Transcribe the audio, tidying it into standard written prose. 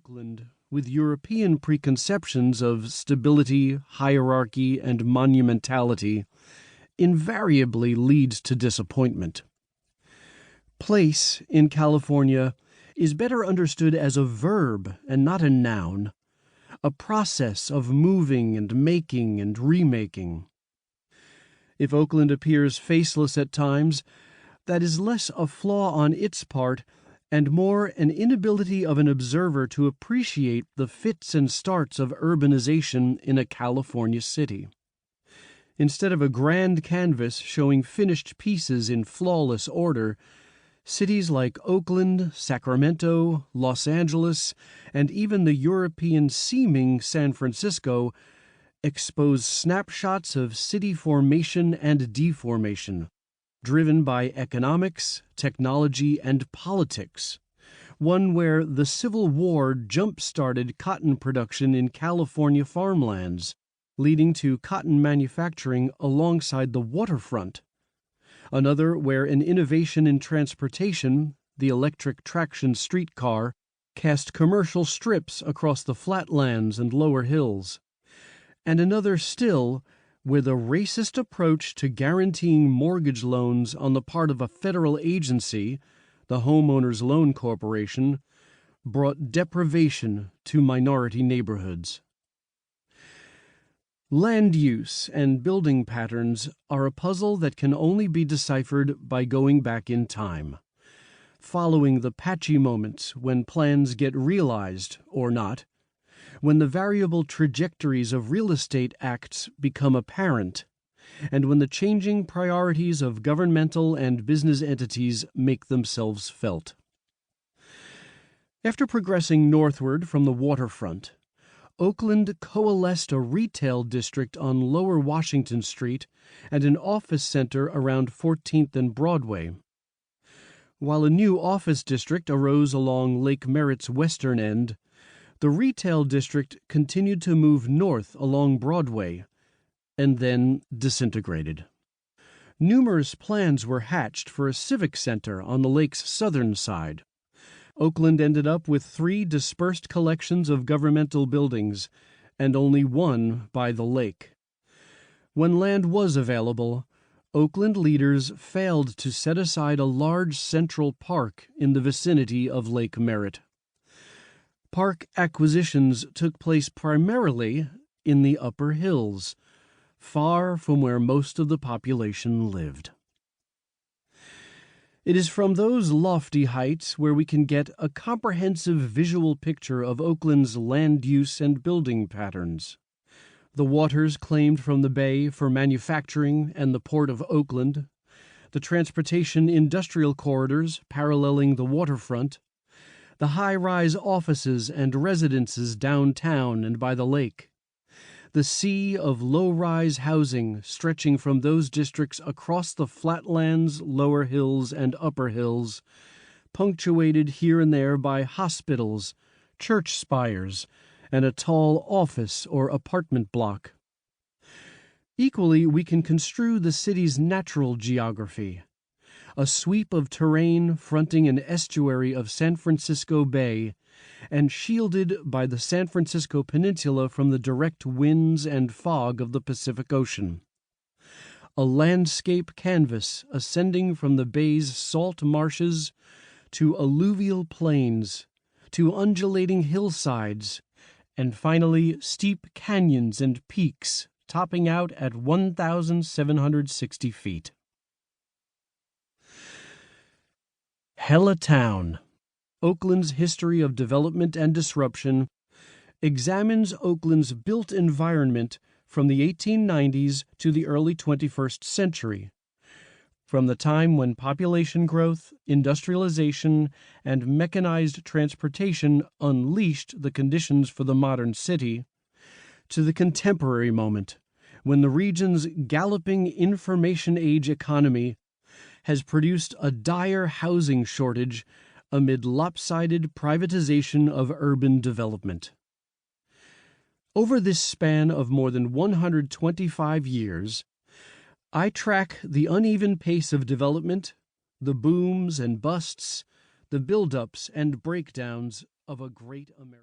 Oakland with European preconceptions of stability, hierarchy, and monumentality invariably leads to disappointment. Place in California is better understood as a verb and not a noun, a process of moving and making and remaking. If Oakland appears faceless at times, that is less a flaw on its part and more an inability of an observer to appreciate the fits and starts of urbanization in a California city. Instead of a grand canvas showing finished pieces in flawless order, cities like Oakland, Sacramento, Los Angeles, and even the European-seeming San Francisco expose snapshots of city formation and deformation, driven by economics, technology, and politics, one where the Civil War jump-started cotton production in California farmlands, leading to cotton manufacturing alongside the waterfront. Another where an innovation in transportation, the electric traction streetcar, cast commercial strips across the flatlands and lower hills. And another still where the racist approach to guaranteeing mortgage loans on the part of a federal agency, the Homeowners Loan Corporation, brought deprivation to minority neighborhoods. Land use and building patterns are a puzzle that can only be deciphered by going back in time, following the patchy moments when plans get realized or not, when the variable trajectories of real estate acts become apparent, and when the changing priorities of governmental and business entities make themselves felt. After progressing northward from the waterfront, Oakland coalesced a retail district on Lower Washington Street and an office center around 14th and Broadway. While a new office district arose along Lake Merritt's western end, the retail district continued to move north along Broadway, and then disintegrated. Numerous plans were hatched for a civic center on the lake's southern side. Oakland ended up with 3 dispersed collections of governmental buildings, and only one by the lake. When land was available, Oakland leaders failed to set aside a large central park in the vicinity of Lake Merritt. Park acquisitions took place primarily in the upper hills, far from where most of the population lived. It is from those lofty heights where we can get a comprehensive visual picture of Oakland's land use and building patterns. The waters claimed from the bay for manufacturing and the port of Oakland, the transportation industrial corridors paralleling the waterfront, the high-rise offices and residences downtown and by the lake, the sea of low-rise housing stretching from those districts across the flatlands, lower hills, and upper hills, punctuated here and there by hospitals, church spires, and a tall office or apartment block. Equally, we can construe the city's natural geography, a sweep of terrain fronting an estuary of San Francisco Bay and shielded by the San Francisco Peninsula from the direct winds and fog of the Pacific Ocean. A landscape canvas ascending from the bay's salt marshes to alluvial plains, to undulating hillsides, and finally steep canyons and peaks topping out at 1,760 feet. Hella Town, Oakland's History of Development and Disruption, examines Oakland's built environment from the 1890s to the early 21st century, from the time when population growth, industrialization, and mechanized transportation unleashed the conditions for the modern city, to the contemporary moment, when the region's galloping information age economy has produced a dire housing shortage amid lopsided privatization of urban development. Over this span of more than 125 years, I track the uneven pace of development, the booms and busts, the buildups and breakdowns of a great American.